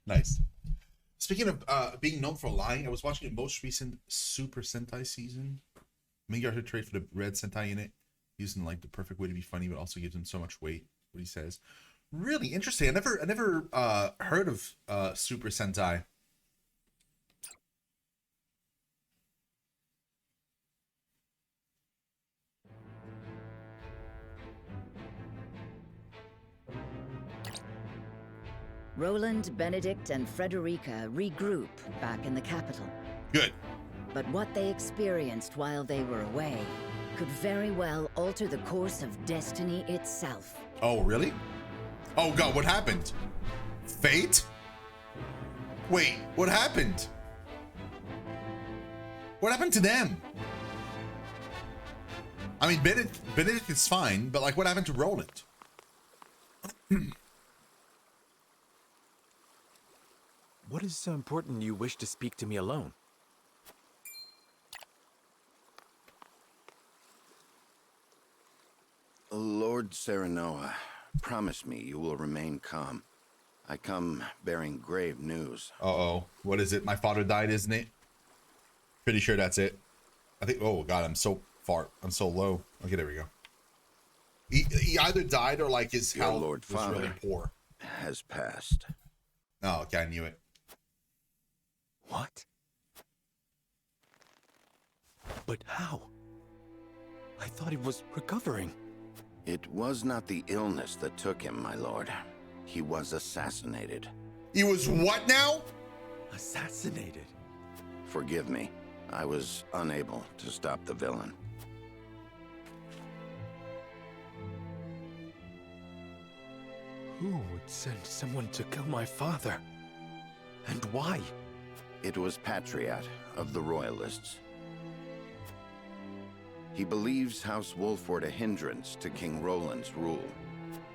Nice. Speaking of being known for lying, I was watching the most recent Super Sentai season. Miguel had trade for the red Sentai in it, using like the perfect way to be funny, but also gives him so much weight. What he says, really interesting. I never heard of Super Sentai. Roland, Benedict, and Frederica regroup back in the capital. Good. But what they experienced while they were away could very well alter the course of destiny itself. Oh, really? Oh god, what happened? Fate? Wait, what happened? What happened to them? I mean, Benedict is fine, but like, what happened to Roland? What is so important you wish to speak to me alone? Lord Serenoa, promise me you will remain calm. I come bearing grave news. Uh-oh. What is it? My father died, isn't it? Pretty sure that's it. I think, oh god, I'm so low. Okay, there we go. He either died or like his health Lord was Father really poor. has passed. Oh, okay, I knew it. What? But how? I thought he was recovering. It was not the illness that took him, my lord. He was assassinated. He was what now? Assassinated? Forgive me. I was unable to stop the villain. Who would send someone to kill my father? And why? It was Patriot of the Royalists. He believes House Wolford a hindrance to King Roland's rule.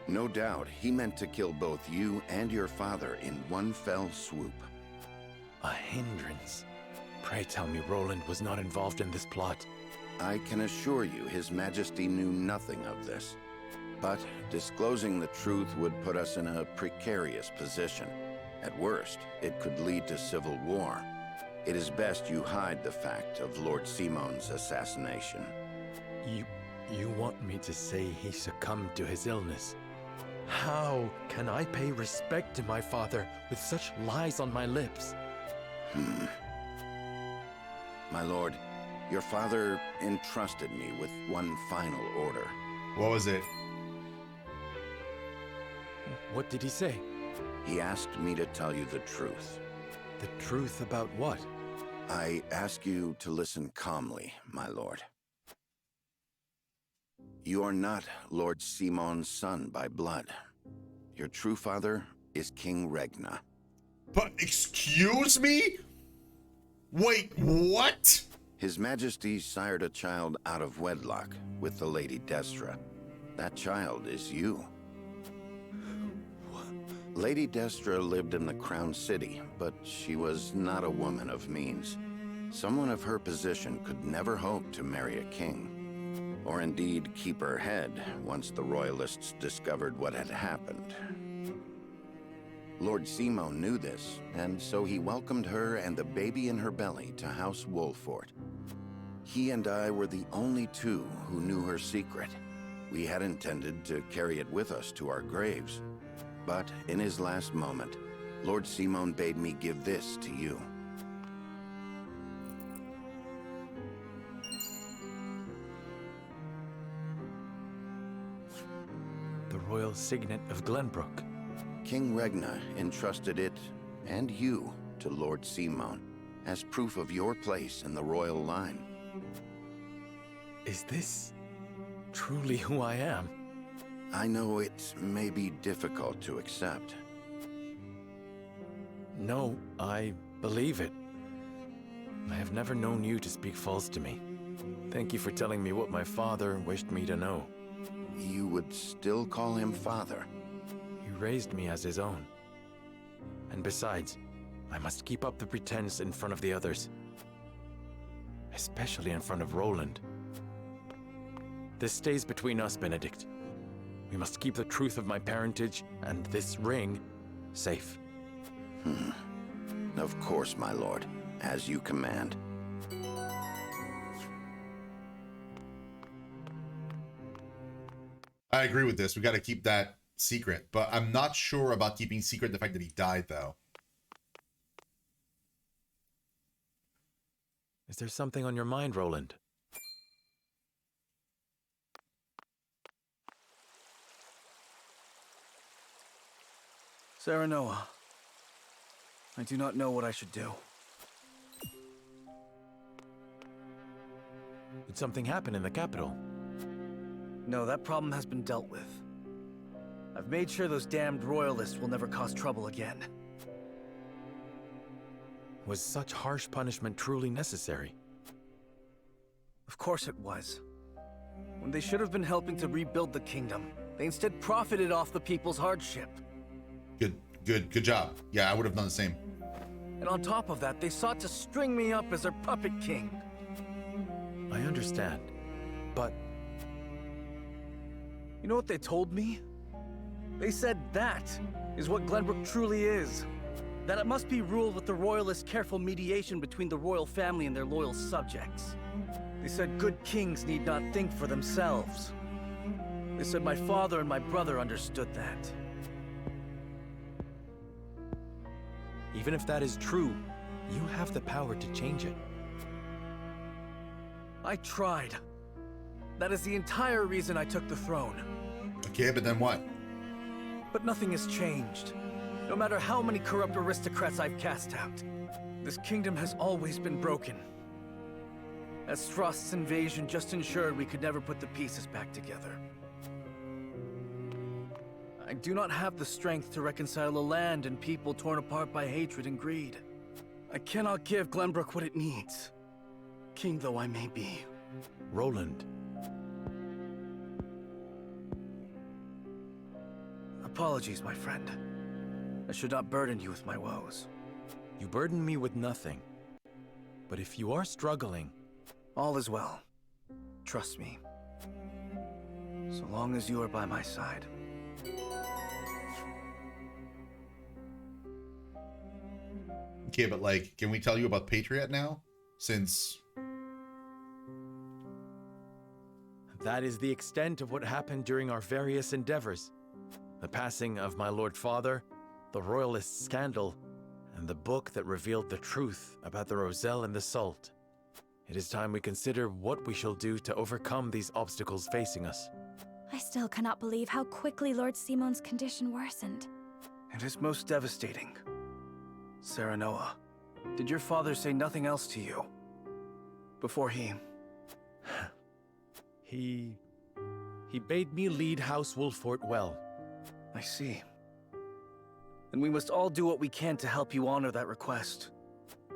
No doubt he meant to kill both you and your father in one fell swoop. A hindrance? Pray tell me Roland was not involved in this plot. I can assure you His Majesty knew nothing of this. But disclosing the truth would put us in a precarious position. At worst, it could lead to civil war. It is best you hide the fact of Lord Simon's assassination. You want me to say he succumbed to his illness? How can I pay respect to my father with such lies on my lips? My lord, your father entrusted me with one final order. What was it? What did he say? He asked me to tell you the truth. The truth about what? I ask you to listen calmly, my lord. You are not Lord Simon's son by blood. Your true father is King Regna. But excuse me? Wait, what? His Majesty sired a child out of wedlock with the Lady Destra. That child is you. Lady Destra lived in the Crown City, but she was not a woman of means. Someone of her position could never hope to marry a king, or indeed keep her head once the Royalists discovered what had happened. Lord Simon knew this, and so he welcomed her and the baby in her belly to House Wolford. He and I were the only two who knew her secret. We had intended to carry it with us to our graves. But in his last moment, Lord Simon bade me give this to you. The royal signet of Glenbrook. King Regna entrusted it, and you, to Lord Simon, as proof of your place in the royal line. Is this truly who I am? I know it may be difficult to accept. No, I believe it. I have never known you to speak false to me. Thank you for telling me what my father wished me to know. You would still call him father? He raised me as his own. And besides, I must keep up the pretense in front of the others. Especially in front of Roland. This stays between us, Benedict. We must keep the truth of my parentage and this ring safe. Of course, my lord. As you command. I agree with this. We got to keep that secret, but I'm not sure about keeping secret the fact that he died, though. Is there something on your mind, Roland? Serenoa, I do not know what I should do. Did something happen in the capital? No, that problem has been dealt with. I've made sure those damned royalists will never cause trouble again. Was such harsh punishment truly necessary? Of course it was. When they should have been helping to rebuild the kingdom, they instead profited off the people's hardship. Good job. Yeah, I would have done the same. And on top of that, they sought to string me up as their puppet king. I understand, but... You know what they told me? They said that is what Glenbrook truly is. That it must be ruled with the royalists' careful mediation between the royal family and their loyal subjects. They said good kings need not think for themselves. They said my father and my brother understood that. Even if that is true, you have the power to change it. I tried. That is the entire reason I took the throne. Okay, but then what? But nothing has changed. No matter how many corrupt aristocrats I've cast out, this kingdom has always been broken. As Thrust's invasion just ensured we could never put the pieces back together. I do not have the strength to reconcile a land and people torn apart by hatred and greed. I cannot give Glenbrook what it needs, king though I may be. Roland. Apologies, my friend. I should not burden you with my woes. You burden me with nothing. But if you are struggling... All is well. Trust me. So long as you are by my side. Okay, but like, can we tell you about Patriot now? Since... That is the extent of what happened during our various endeavors. The passing of my Lord Father, the Royalist scandal, and the book that revealed the truth about the Roselle and the Salt. It is time we consider what we shall do to overcome these obstacles facing us. I still cannot believe how quickly Lord Simon's condition worsened. It is most devastating. Serenoa, did your father say nothing else to you? Before he... He bade me lead House Wolfort well. I see. Then we must all do what we can to help you honor that request.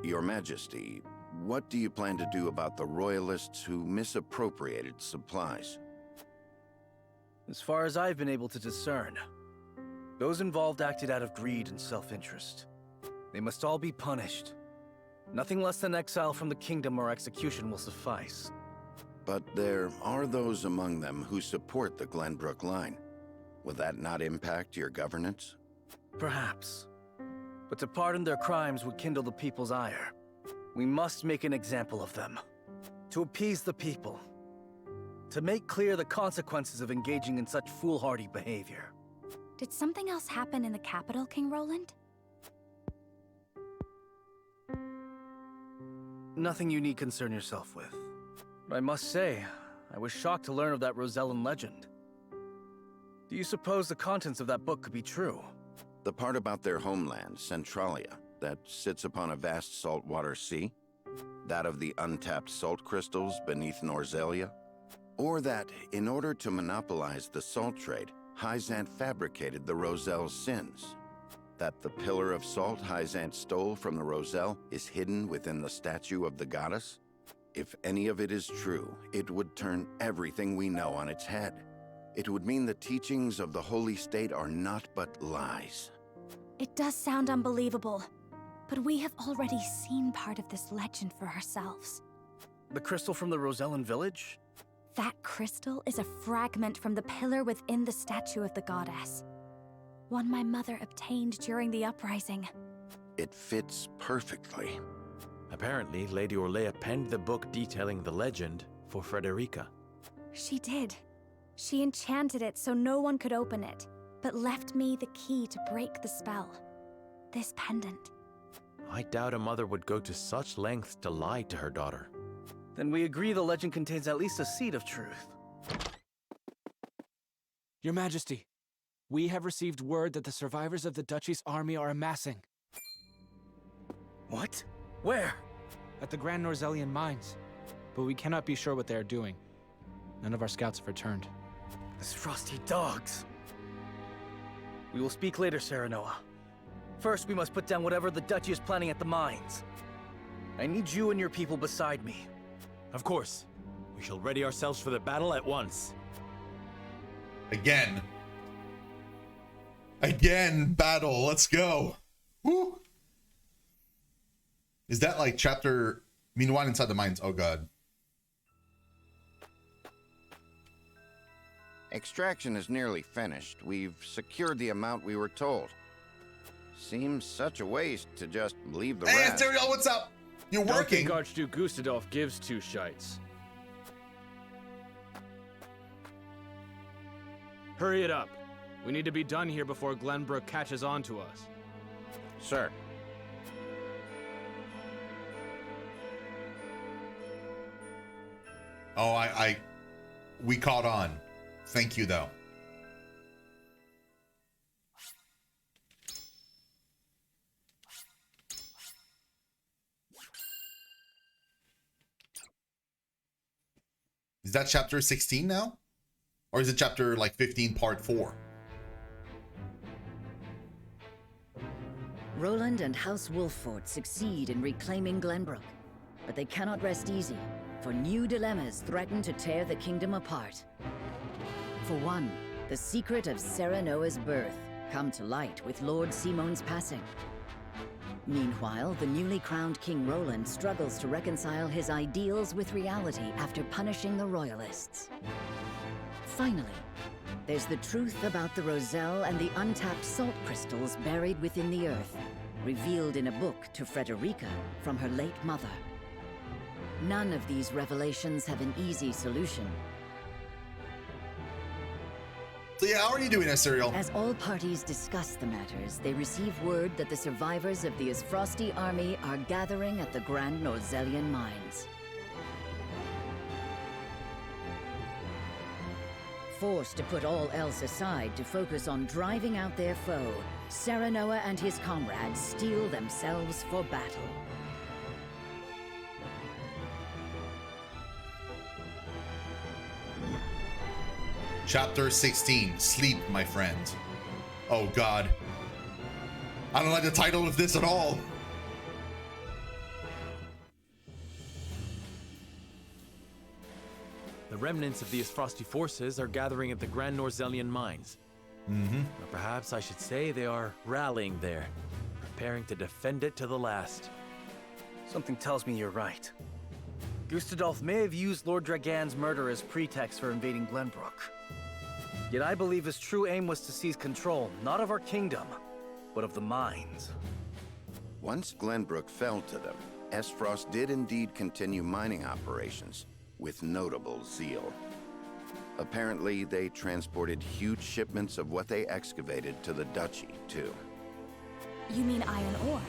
Your Majesty, what do you plan to do about the royalists who misappropriated supplies? As far as I've been able to discern, those involved acted out of greed and self-interest. They must all be punished. Nothing less than exile from the kingdom or execution will suffice. But there are those among them who support the Glenbrook line. Will that not impact your governance? Perhaps. But to pardon their crimes would kindle the people's ire. We must make an example of them. To appease the people. To make clear the consequences of engaging in such foolhardy behavior. Did something else happen in the capital, King Roland? Nothing you need concern yourself with. But I must say, I was shocked to learn of that Rosellan legend. Do you suppose the contents of that book could be true? The part about their homeland, Centralia, that sits upon a vast saltwater sea? That of the untapped salt crystals beneath Norzelia? Or that, in order to monopolize the salt trade, Hyzant fabricated the Roselle's sins? That the pillar of salt Hyzant stole from the Roselle is hidden within the statue of the goddess? If any of it is true, it would turn everything we know on its head. It would mean the teachings of the Holy State are not but lies. It does sound unbelievable, but we have already seen part of this legend for ourselves. The crystal from the Rosellan village? That crystal is a fragment from the pillar within the statue of the goddess. One my mother obtained during the uprising. It fits perfectly. Apparently, Lady Orlea penned the book detailing the legend for Frederica. She did. She enchanted it so no one could open it, but left me the key to break the spell. This pendant. I doubt a mother would go to such lengths to lie to her daughter. Then we agree the legend contains at least a seed of truth. Your Majesty, we have received word that the survivors of the Duchy's army are amassing. What? Where? At the Grand Norzelian mines. But we cannot be sure what they are doing. None of our scouts have returned. These frosty dogs. We will speak later, Serenoa. First, we must put down whatever the Duchy is planning at the mines. I need you and your people beside me. Of course. We shall ready ourselves for the battle at once. Again. Again, battle. Let's go. Woo. Is that like chapter... Meanwhile, inside the mines. Oh, God. Extraction is nearly finished. We've secured the amount we were told. Seems such a waste to just leave the Hey, rest. Asteriel, what's up? You're Don't working. think Archduke Gustadolf gives two shites. Hurry it up. We need to be done here before Glenbrook catches on to us. Sir. Oh, we caught on. Thank you, though. Is that chapter 16 now? Or is it chapter like 15 part 4? Roland and House Wolffort succeed in reclaiming Glenbrook, but they cannot rest easy, for new dilemmas threaten to tear the kingdom apart. For one, the secret of Serenoa's birth come to light with Lord Simon's passing. Meanwhile, the newly crowned King Roland struggles to reconcile his ideals with reality after punishing the Royalists. Finally, there's the truth about the Roselle and the untapped salt crystals buried within the earth, revealed in a book to Frederica from her late mother. None of these revelations have an easy solution. So yeah, how are you doing, Asteriel? As all parties discuss the matters, they receive word that the survivors of the Isfrosti army are gathering at the Grand Norzelian mines. Forced to put all else aside to focus on driving out their foe, Serenoa and his comrades steel themselves for battle. Chapter 16, Sleep, my friend. Oh, God. I don't like the title of this at all. The remnants of the Isfrosti forces are gathering at the Grand Norzelian mines. Or perhaps I should say they are rallying there, preparing to defend it to the last. Something tells me you're right. Gustadolf may have used Lord Dragan's murder as pretext for invading Glenbrook. Yet I believe his true aim was to seize control, not of our kingdom, but of the mines. Once Glenbrook fell to them, Esfrost did indeed continue mining operations with notable zeal. Apparently, they transported huge shipments of what they excavated to the Duchy, too. You mean iron ore?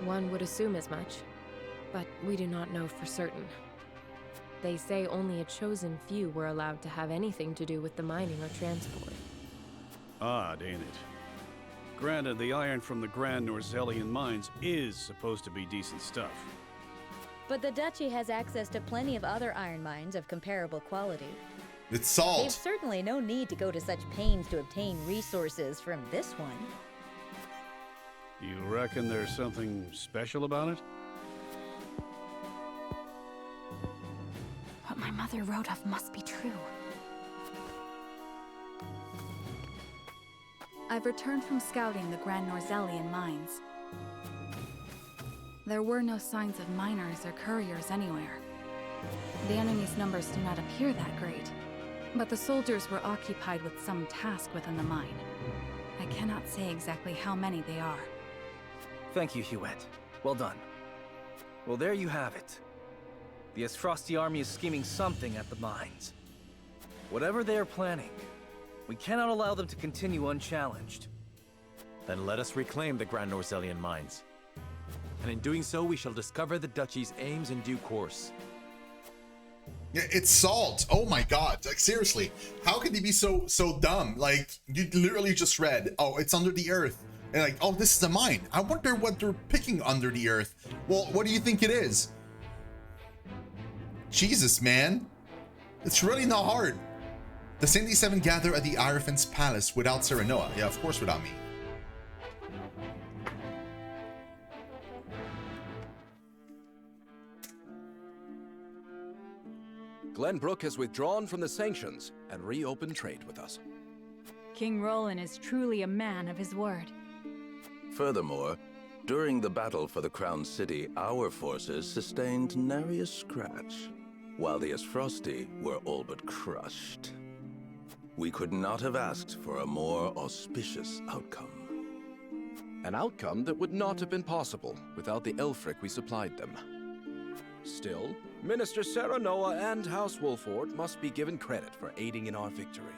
One would assume as much, but we do not know for certain. They say only a chosen few were allowed to have anything to do with the mining or transport. Odd, ain't it? Granted, the iron from the Grand Norzelian mines is supposed to be decent stuff. But the Duchy has access to plenty of other iron mines of comparable quality. It's salt. They've certainly no need to go to such pains to obtain resources from this one. You reckon there's something special about it? What my mother wrote of must be true. I've returned from scouting the Grand Norzelian mines. There were no signs of miners or couriers anywhere. The enemy's numbers do not appear that great, but the soldiers were occupied with some task within the mine. I cannot say exactly how many they are. Thank you, Hewitt. Well done. Well, there you have it. The Esfrosti army is scheming something at the mines. Whatever they are planning, we cannot allow them to continue unchallenged. Then let us reclaim the Grand Norzelian mines. And in doing so, we shall discover the Duchy's aims in due course. Yeah, it's salt. Oh my god. Like, seriously. How could they be so dumb? Like, you literally just read, oh, it's under the earth. And like, oh, this is a mine. I wonder what they're picking under the earth. Well, what do you think it is? Jesus, man. It's really not hard. The ShinoSeven gather at the Hierophant's palace without Serenoa. Yeah, of course without me. Glenbrook has withdrawn from the sanctions and reopened trade with us. King Roland is truly a man of his word. Furthermore, during the battle for the Crown City, our forces sustained nary a scratch, while the Esfrosti were all but crushed. We could not have asked for a more auspicious outcome. An outcome that would not have been possible without the Elfric we supplied them. Still, Minister Serenoa and House Wolford must be given credit for aiding in our victory.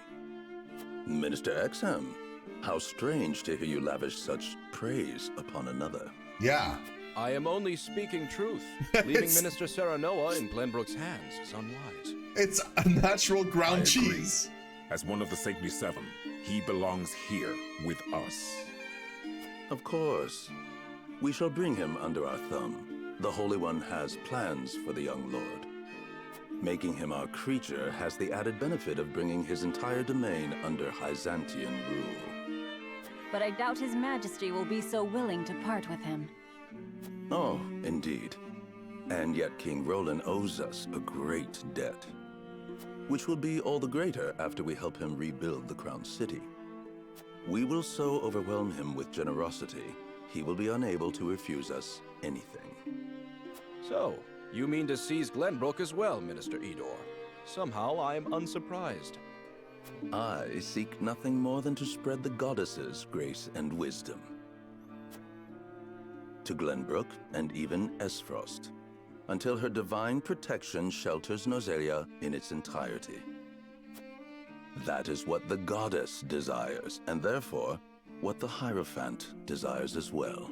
Minister Exham, how strange to hear you lavish such praise upon another. Yeah. I am only speaking truth. Leaving Minister Serenoa in Glenbrook's hands is unwise. It's a natural ground cheese. As one of the ShinoSeven, he belongs here with us. Of course. We shall bring him under our thumb. The Holy One has plans for the young lord. Making him our creature has the added benefit of bringing his entire domain under Byzantine rule. But I doubt His Majesty will be so willing to part with him. Oh, indeed. And yet King Roland owes us a great debt, which will be all the greater after we help him rebuild the Crown City. We will so overwhelm him with generosity, he will be unable to refuse us anything. So, you mean to seize Glenbrook as well, Minister Edor? Somehow I am unsurprised. I seek nothing more than to spread the goddess's grace and wisdom to Glenbrook and even Esfrost, until her divine protection shelters Norzelia in its entirety. That is what the goddess desires, and therefore, what the Hierophant desires as well.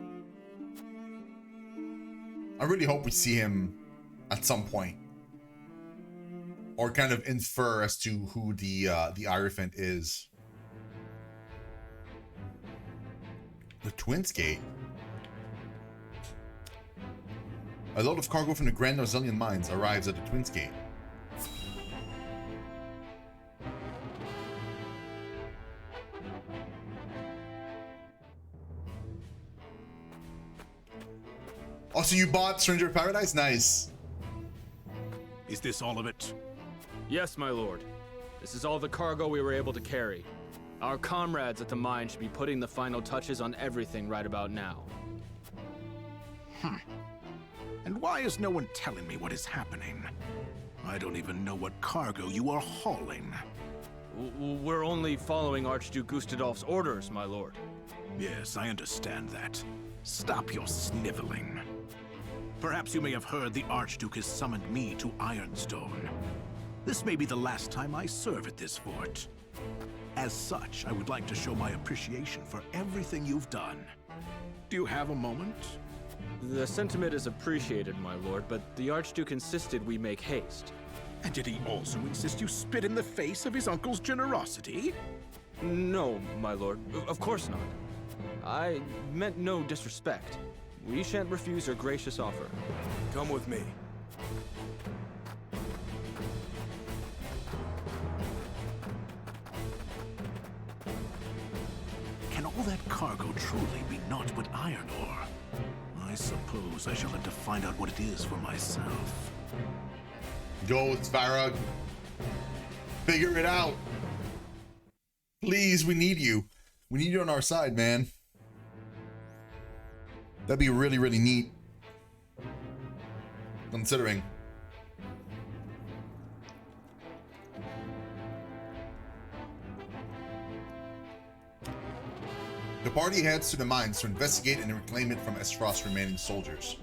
I really hope we see him at some point, or kind of infer as to who the Hierophant is. The Twins Gate. A load of cargo from the Grand Norzelian mines arrives at the Twins Gate. Oh, so you bought Stranger of Paradise? Nice. Is this all of it? Yes, my lord. This is all the cargo we were able to carry. Our comrades at the mine should be putting the final touches on everything right about now. And why is no one telling me what is happening? I don't even know what cargo you are hauling. We're only following Archduke Gustadolf's orders, my lord. Yes, I understand that. Stop your sniveling. Perhaps you may have heard the Archduke has summoned me to Ironstone. This may be the last time I serve at this fort. As such, I would like to show my appreciation for everything you've done. Do you have a moment? The sentiment is appreciated, my lord, but the Archduke insisted we make haste. And did he also insist you spit in the face of his uncle's generosity? No, my lord. Of course not. I meant no disrespect. We shan't refuse your gracious offer. Come with me. Can all that cargo truly be naught but iron ore? I suppose I shall have to find out what it is for myself. Go, Svarog. Figure it out. Please, we need you. We need you on our side, man. That'd be really, really neat. Considering. The party heads to the mines to investigate and reclaim it from Frost's remaining soldiers.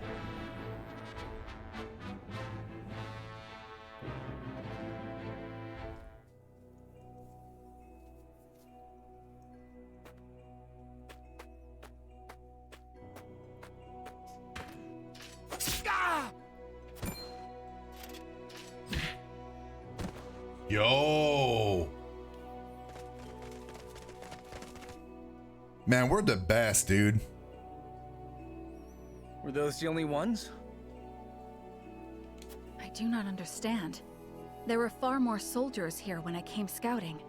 Yo! Man, we're the best, dude. Were those the only ones? I do not understand. There were far more soldiers here when I came scouting.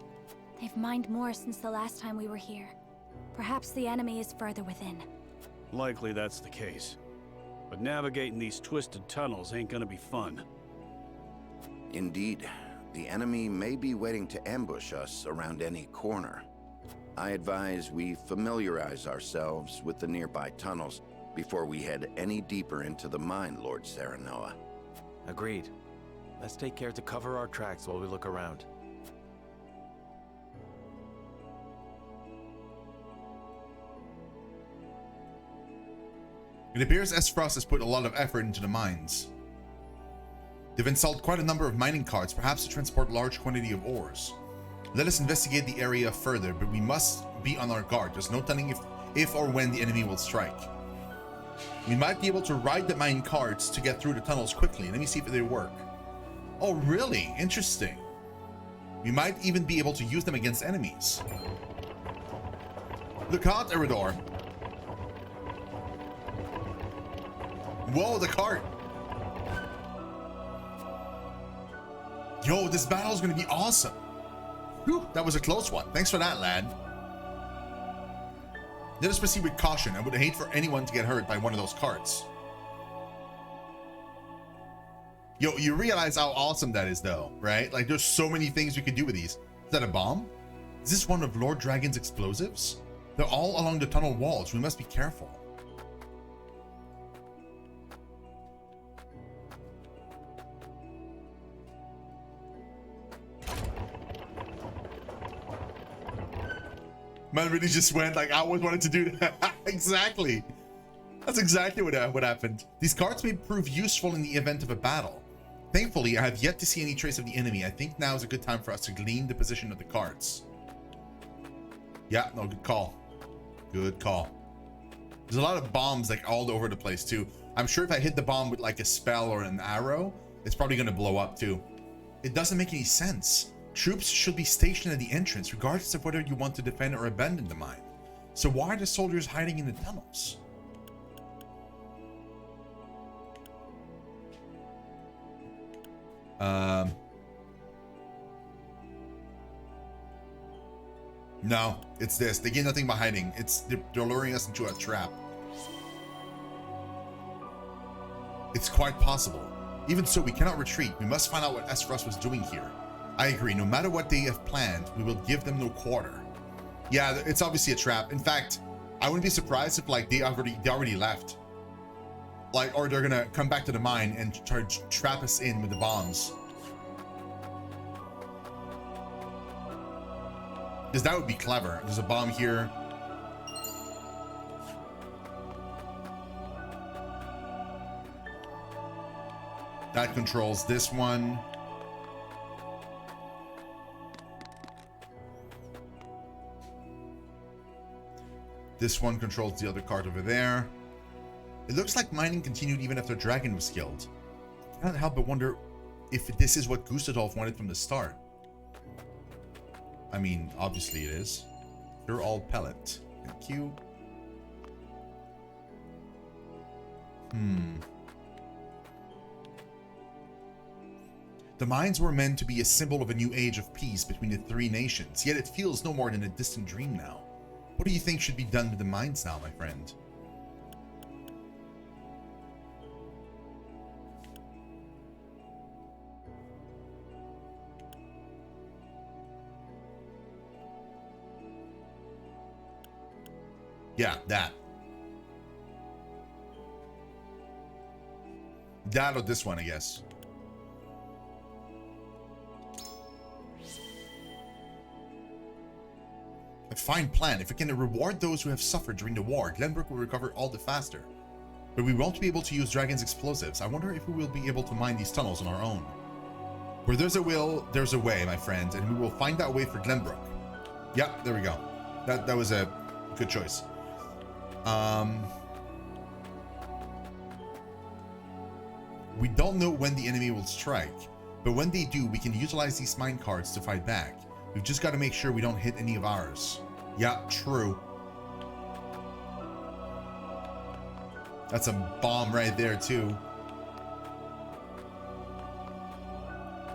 They've mined more since the last time we were here. Perhaps the enemy is further within. Likely that's the case. But navigating these twisted tunnels ain't gonna be fun. Indeed. The enemy may be waiting to ambush us around any corner. I advise we familiarize ourselves with the nearby tunnels before we head any deeper into the mine, Lord Serenoa. Agreed. Let's take care to cover our tracks while we look around. It appears Frost has put a lot of effort into the mines. They've installed quite a number of mining carts, perhaps to transport large quantity of ores. Let us investigate the area further, but we must be on our guard. There's no telling if or when the enemy will strike. We might be able to ride the mine carts to get through the tunnels quickly. Let me see if they work. Oh, really? Interesting. We might even be able to use them against enemies. Look out, Eridor. Whoa, the cart. Yo, this battle is going to be awesome. Whew, that was a close one. Thanks for that, lad. Let us proceed with caution. I would hate for anyone to get hurt by one of those carts. Yo, you realize how awesome that is, though, right? Like, there's so many things we could do with these. Is that a bomb? Is this one of Lord Dragon's explosives? They're all along the tunnel walls. We must be careful. Man really just went like, I always wanted to do that. Exactly. That's exactly what happened. These carts may prove useful in the event of a battle. Thankfully, I have yet to see any trace of the enemy. I think now is a good time for us to glean the position of the carts. Yeah, no, good call. Good call. There's a lot of bombs like all over the place too. I'm sure if I hit the bomb with like a spell or an arrow, it's probably going to blow up too. It doesn't make any sense. Troops should be stationed at the entrance, regardless of whether you want to defend or abandon the mine. So why are the soldiers hiding in the tunnels? No, it's this. They gain nothing by hiding. They're luring us into a trap. It's quite possible. Even so, we cannot retreat. We must find out what Frost was doing here. I agree. No matter what they have planned, we will give them no quarter. Yeah, it's obviously a trap. In fact, I wouldn't be surprised if like they already left. Like, or they're gonna come back to the mine and try to trap us in with the bombs. Because that would be clever. There's a bomb here. That controls this one. This one controls the other cart over there. It looks like mining continued even after Dragon was killed. I can't help but wonder if this is what Gustadolf wanted from the start. I mean, obviously it is. They're all pellet. Thank you. The mines were meant to be a symbol of a new age of peace between the three nations, yet it feels no more than a distant dream now. What do you think should be done with the mines now, my friend? Yeah, that. That or this one, I guess. fine plan. If we can reward those who have suffered during the war, Glenbrook will recover all the faster. But we won't be able to use Dragon's explosives. I wonder if we will be able to mine these tunnels on our own. Where there's a will, there's a way, my friends, and we will find that way for Glenbrook. Yep, there we go. That was a good choice. We don't know when the enemy will strike, but when they do, we can utilize these mine carts to fight back. We've just got to make sure we don't hit any of ours. Yeah, true. That's a bomb right there, too.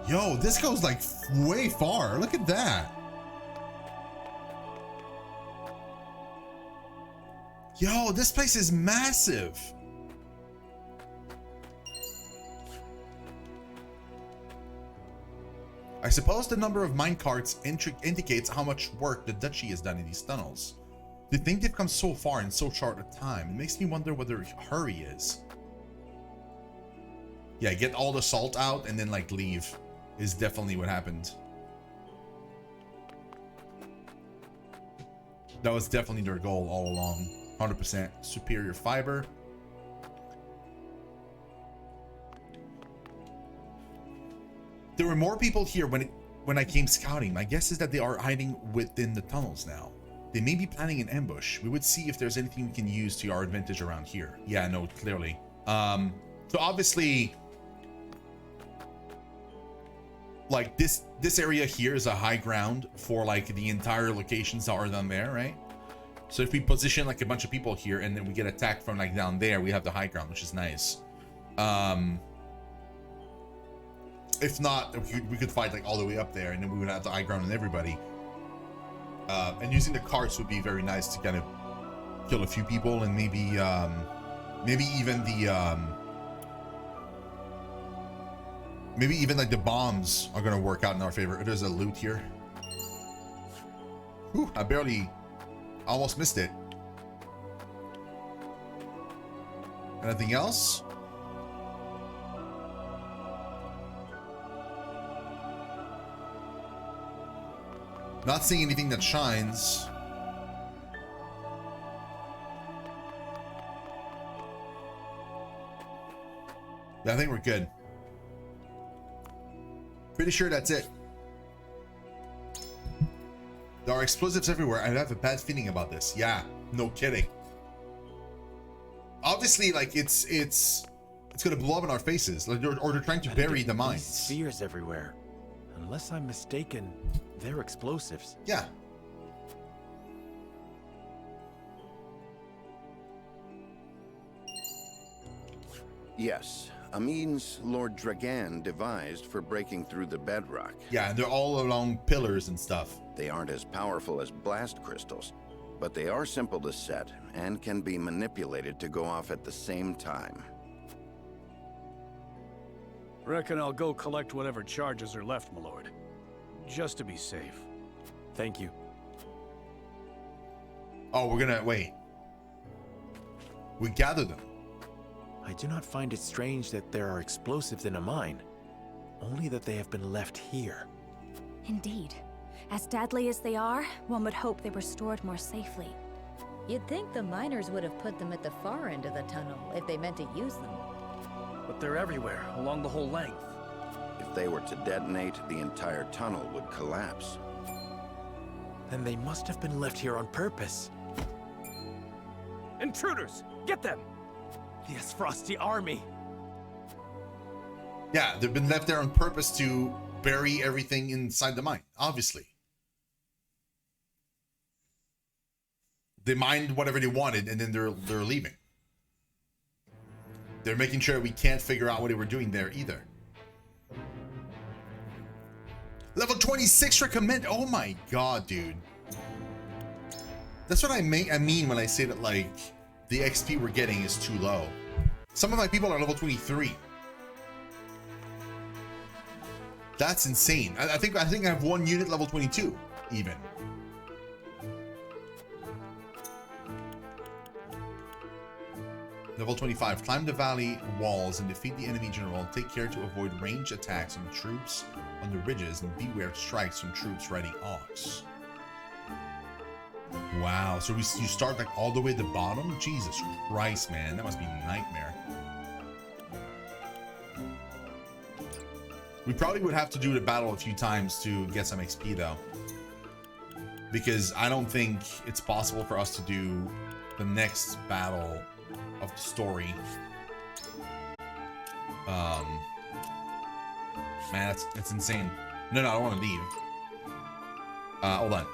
Yo, this goes like way far. Look at that. Yo, this place is massive. I suppose the number of minecarts indicates how much work the duchy has done in these tunnels. To think they've come so far in so short a time, it makes me wonder what their hurry is. Yeah, get all the salt out and then like leave is definitely what happened. That was definitely their goal all along. 100% superior fiber. There were more people here when I came scouting. My guess is that they are hiding within the tunnels now. They may be planning an ambush. We would see if there's anything we can use to our advantage around here. Yeah, no, clearly. So obviously, like this area here is a high ground for like the entire locations that are down there, right? So if we position like a bunch of people here and then we get attacked from like down there, we have the high ground, which is nice. If not, we could fight like all the way up there and then we would have the high ground on everybody. And using the carts would be very nice to kind of kill a few people and maybe even like the bombs are gonna work out in our favor. There's a loot here. Whew, I barely almost missed it. Anything else? Not seeing anything that shines. Yeah, I think we're good. Pretty sure that's it. There are explosives everywhere. I have a bad feeling about this. Yeah, no kidding. Obviously, like it's gonna blow up in our faces, like, or they're trying to bury the mines. Spheres everywhere. Unless I'm mistaken, they're explosives. Yeah. Yes, a means Lord Dragan devised for breaking through the bedrock. Yeah, and they're all along pillars and stuff. They aren't as powerful as blast crystals, but they are simple to set and can be manipulated to go off at the same time. Reckon I'll go collect whatever charges are left, my lord. Just to be safe. Thank you. Oh, we're gonna wait. We gather them. I do not find it strange that there are explosives in a mine, only that they have been left here. Indeed. As deadly as they are, one would hope they were stored more safely. You'd think the miners would have put them at the far end of the tunnel if they meant to use them. But they're everywhere, along the whole length. If they were to detonate, the entire tunnel would collapse. Then they must have been left here on purpose. Intruders! Get them! The Frosty army! Yeah, they've been left there on purpose to bury everything inside the mine, obviously. They mined whatever they wanted and then they're leaving. They're making sure we can't figure out what they were doing there either. Level 26 recommend. Oh my god, dude. That's what I mean when I say that like the XP we're getting is too low. Some of my people are level 23. That's insane. I think I have one unit level 22 even. Level 25. Climb the valley walls and defeat the enemy general. Take care to avoid range attacks on the troops on the ridges and beware strikes from troops riding ox. Wow. So you start like all the way at the bottom? Jesus Christ, man. That must be a nightmare. We probably would have to do the battle a few times to get some XP though. Because I don't think it's possible for us to do the next battle of the story. Man, that's insane. No, I don't want to leave. Hold on.